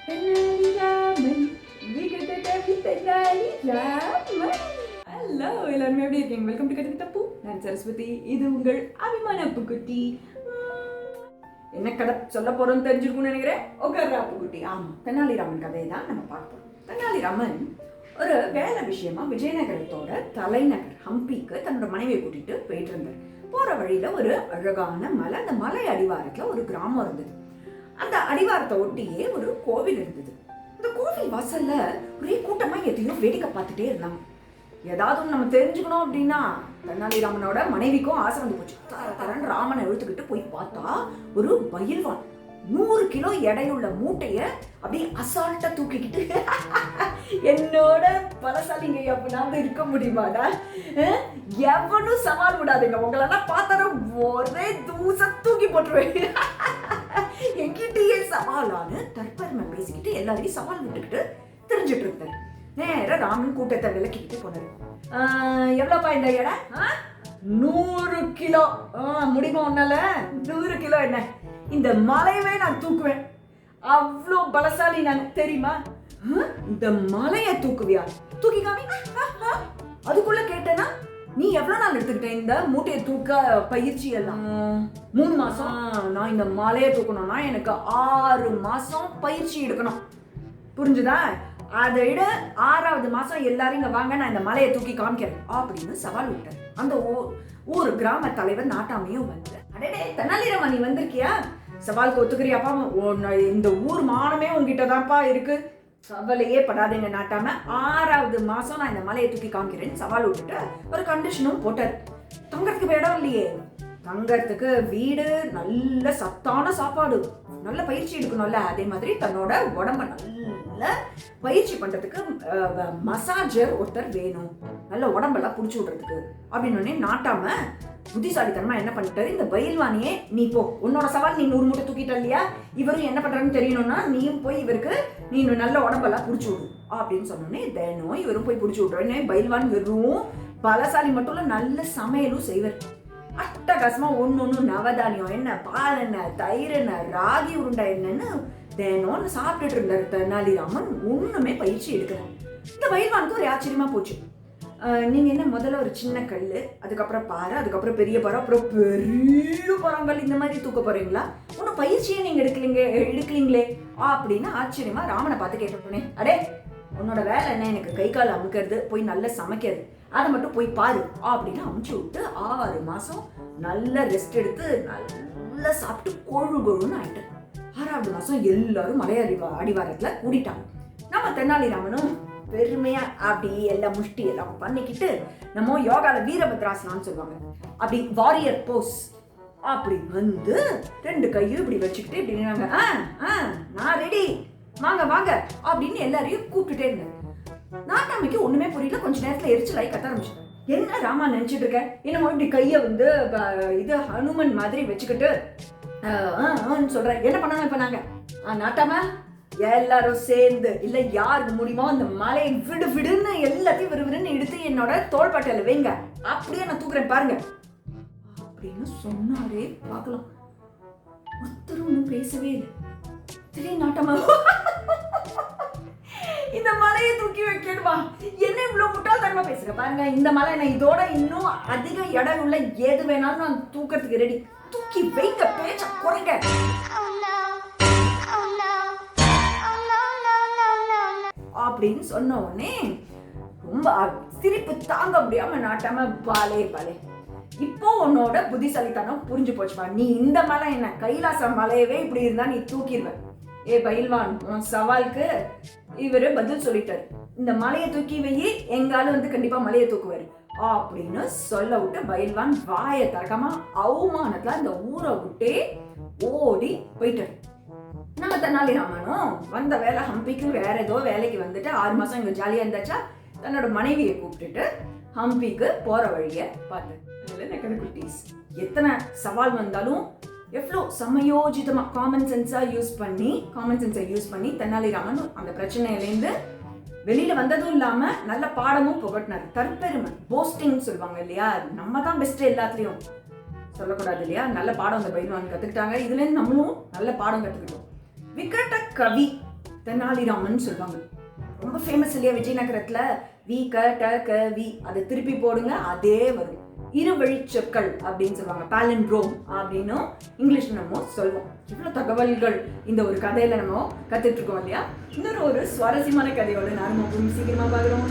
Tenali Raman விகடகவி Tenali Raman. Hello, எல்லாருமே எப்படி இருக்கீங்க? வெல்கம் டு கதை தப்பு. நான் சரஸ்வதி. இது உங்கள் அபிமான அப்புக்குட்டி. என்ன கதை சொல்ல போறோம்னு தெரிஞ்சிருக்கும்னு நினைக்கிறேன். உட்கார்ற அப்புக்குட்டி. ஆமா, தென்னாலிராமன் கதையை தான் நம்ம பார்ப்போம். தென்னாலிராமன் ஒரு வேலை விஷயமா விஜயநகரத்தோட தலைநகர் ஹம்பிக்கு தன்னோட மனைவியை கூட்டிட்டு போயிட்டு இருந்தார். போற வழியில ஒரு அழகான மலை, அந்த மலை அடிவாரத்துல ஒரு கிராமம் இருந்தது. அந்த அடிவாரத்தை ஒட்டியே ஒரு கோவில் இருந்தது. இந்த கோவில் வாசல்ல ஒரே கூட்டமா எதையும் வேடிக்கை பார்த்துட்டே இருந்தாங்க. ஏதாவது நம்ம தெரிஞ்சுக்கணும் அப்படின்னா தென்னாலிராமனோட மனைவிக்கும் ஆசை வந்து போச்சு. தரன் ராமனை இழுத்துக்கிட்டு போய் பார்த்தா ஒரு பயில்வான் 100 கிலோ எடையுள்ள மூட்டைய அப்படியே அசால்ட்டா தூக்கிக்கிட்டு என்னோட பலசாலிங்க எப்பனாவது இருக்க முடியுமாடா? எவனும் சவால் விடாதீங்க, உங்களெல்லாம் பார்த்தாலும் ஒரே தூச தூக்கி போட்டுருவேன். என்கிட்டயே சவாலான்னு தற்பெருமை பேசிக்கிட்டு எல்லாரையும் சவால் விட்டுக்கிட்டு தெரிஞ்சிட்டு இருந்தாரு. நேர ராமன் கூட்டத்தை விலக்கிக்கிட்டு போனாரு. எவ்வளோப்பா இந்த இடம்? 100 கிலோ. முடியுமா உன்னால? 100 கிலோ என்ன, இந்த மலையவே நான் தூக்குவேன், அவ்வளோ பலசாலி நான் தெரியுமா? இந்த மலைய தூக்குவியா? தூக்கி காமி. அதுக்குள்ள கேட்டேன்னா நீ எவ்வளவு நாள் எடுத்துக்கிட்ட இந்த மூட்டையை தூக்க பயிற்சி எல்லாம்? 3 மாசம். நான் இந்த மலையை தூக்கணும்னா எனக்கு 6 மாசம் பயிற்சி எடுக்கணும், புரிஞ்சுதா? அதை விட 6வது மாசம் எல்லாரும் இங்க வாங்க, நான் இந்த மலையை தூக்கி காமிக்கிறேன் அப்படின்னு சவால் விட்டார். அந்த ஊர் கிராம தலைவர் நாட்டாமையும் வந்து, அடடே தென்னாலிராமன் நீ வந்திருக்கியா, சவாலுக்கு ஒத்துக்கிறியாப்பா? இந்த ஊர் மானமே உங்ககிட்ட தான்ப்பா இருக்கு, கவலையே படாதீங்க நாட்டாம, 6வது மாசம் நான் இந்த மலையை தூக்கி காமிக்கிறேன்னு சவால் விட்டுட்டு ஒரு கண்டிஷனும் போட்டார். தங்கறதுக்கு இடம் இல்லையே, தங்கறதுக்கு வீடு, நல்ல சத்தான சாப்பாடு, நல்ல பயிற்சி எடுக்கணும்ல, அதே மாதிரி தன்னோட உடம்ப நல்ல பயிற்சி பண்றதுக்கு மசாஜர் ஒருத்தர் வேணும், நல்ல உடம்பெல்லாம் புடிச்சு விடுறதுக்கு அப்படின்னு நாட்டாம புத்திசாலித்தனமா என்ன பண்ணிட்டாரு, இந்த பயில்வானியே நீ போ, உன்னோட சவால் நீ 100 மூட்டை தூக்கிட்ட இல்லையா, இவரும் என்ன பண்றாருன்னு தெரியணும்னா நீயும் போய் இவருக்கு நீ நல்ல உடம்பெல்லாம் புடிச்சு விடு அப்படின்னு சொன்னோன்னே தினம் இவரும் போய் புடிச்சு விடுறேன்னு பயில்வான் வெறும் பலசாலி மட்டும் இல்ல, நல்ல சமையலும் செய்வார். அட்டகாசமா ஒன்னொன்னு நவதானியம் என்ன, பால் என்ன, தயிர் என்ன, ராகி உருண்டை என்னன்னு தினம் சாப்பிட்டுட்டு இருந்தாரு தென்னாலிராமன். ஒண்ணுமே பயிற்சி எடுக்கிறார். இந்த பயில்வானுக்கு ஒரு ஆச்சரியமா போச்சு. நீங்க என்ன முதல்ல ஒரு சின்ன கல், அதுக்கப்புறம் பாறை, அதுக்கப்புறம் பெரிய பாறை, அப்புறம் பெரிய பரங்கள், இந்த மாதிரி தூக்க போறீங்களா? ஒன்னும் பயிற்சியே நீங்க எடுக்கலீங்களே அப்படின்னு ஆச்சரியமா ராமனை பார்த்து கேட்டோன்னே, அடே உன்னோட வேலை என்ன, எனக்கு கை கால் அமுக்கிறது, போய் நல்லா சமைக்கிறது, அதை மட்டும் போய் பாரு அப்படின்னு அமுச்சு விட்டு 6 மாசம் நல்ல ரெஸ்ட் எடுத்து நல்லா சாப்பிட்டு கொழு கொழுன்னு ஆயிட்டு 6வது மாசம் எல்லாரும் மலை அடிவாரத்துல கூடிட்டாங்க. நம்ம தென்னாலிராமனும் பெருமையா அப்படி எல்லாம் முஷ்டி எல்லாம் பண்ணிக்கிட்டு, நம்ம யோகால வீரபத்ராசனான்னு சொல்லுவாங்க, அப்படி வாரியர் போஸ் அப்படி வந்து 2 கையும் இப்படி வச்சுக்கிட்டு இப்படி நான் ரெடி, வாங்க வாங்க அப்படின்னு எல்லாரையும் கூப்பிட்டுட்டே இருந்தேன். நாட்டாமைக்கு ஒண்ணுமே புரியல. கொஞ்ச நேரத்துல எரிச்சலாய் கத்த ஆரம்பிச்சிட்டேன். என்ன ராமா நினைச்சிட்டு இருக்க, என்னமோ இப்படி கைய வந்து இது ஹனுமன் மாதிரி வச்சுக்கிட்டு சொல்ற, என்ன பண்ணணும் இப்ப நாங்க? நாட்டாம எல்லாரும் சேர்ந்து இல்ல யாருக்கு முடியுமோ அந்த மலையை விடு விடுன்னு எல்லாத்தையும் விறுவிறுன்னு எடுத்து என்னோட தோள்பட்டையில வைங்க, அப்படியே நான் தூக்குறேன் பாருங்க அப்படின்னு சொன்னாரே. பார்க்கலாம், ஒருத்தரும் ஒன்றும் பேசவே இல்லை. திடீர்னு நாட்டமா இந்த மலையை தூக்கி வைக்கணுமா, என்ன இவ்வளவு முட்டாள்தனமா பேசுற பாருங்க, இந்த மலை நான் இதோட இன்னும் அதிக இடம் உள்ள எது வேணாலும் நான் தூக்கிறதுக்கு ரெடி, தூக்கி வைங்க, பேச்ச குறைங்க அப்படின்னு சொன்ன உடனே ரொம்ப சிரிப்பு தாங்க முடியாம நாட்டாம, பாலே பாலே இப்போ உன்னோட புத்திசாலித்தனம் புரிஞ்சு போச்சுப்பா, நீ இந்த மலை என்ன கைலாச மலையவே இப்படி இருந்தா நீ தூக்கிடுவ. ஏ பயில்வான், உன் சவாலுக்கு இவரு பதில் சொல்லிட்டாரு, இந்த மலையை தூக்கி வையி, எங்காலும் வந்து கண்டிப்பா மலையை தூக்குவாரு அப்படின்னு சொல்ல விட்டு பயில்வான் வாயை திறக்காம அவமானத்துல அந்த ஊரை விட்டே ஓடி போயிட்டாரு. நம்ம தென்னாலிராமனும் வந்த வேலை ஹம்பிக்கு வேற ஏதோ வேலைக்கு வந்துட்டு 6 மாசம் இங்க ஜாலியா இருந்தாச்சா, தன்னோட மனைவியை கூப்பிட்டுட்டு ஹம்பிக்கு போற வழிய பார்த்தாரு. எத்தனை சவால் வந்தாலும் எவ்வளோ சமயோஜிதமா காமன் சென்ஸை யூஸ் பண்ணி தென்னாலிராமன் அந்த பிரச்சனையிலேருந்து வெளியில வந்ததும் இல்லாம நல்ல பாடமும் புகட்டினார். தற்பெருமை, போஸ்டிங் சொல்லுவாங்க இல்லையா, நம்ம தான் பெஸ்ட் எல்லாத்துலயும் சொல்லக்கூடாது இல்லையா, நல்ல பாடம் அந்த பயில்வான் கத்துக்கிட்டாங்க. இதுல நம்மளும் நல்ல பாடம் கத்துக்கிட்டோம். விகட கவி தெனாலிராமன் சொல்லுவாங்க. ரொம்ப ஃபேமஸ் இல்லையா விஜயநகரத்துல? வி க ட க வி, அதை திருப்பி போடுங்க அதே வரும். இருவழி சொற்கள் அப்படின்னு சொல்லுவாங்க, பாலிண்ட்ரோம் அப்படின்னு இங்கிலீஷ்ல நம்ம சொல்லுவோம். இவ்வளவு தகவல்கள் இந்த ஒரு கதையில நம்ம கத்துட்டு இருக்கோம் இல்லையா? இன்னொரு ஒரு சுவாரஸ்யமான கதையோட நானும் சீக்கிரமா பாக்குறோம்.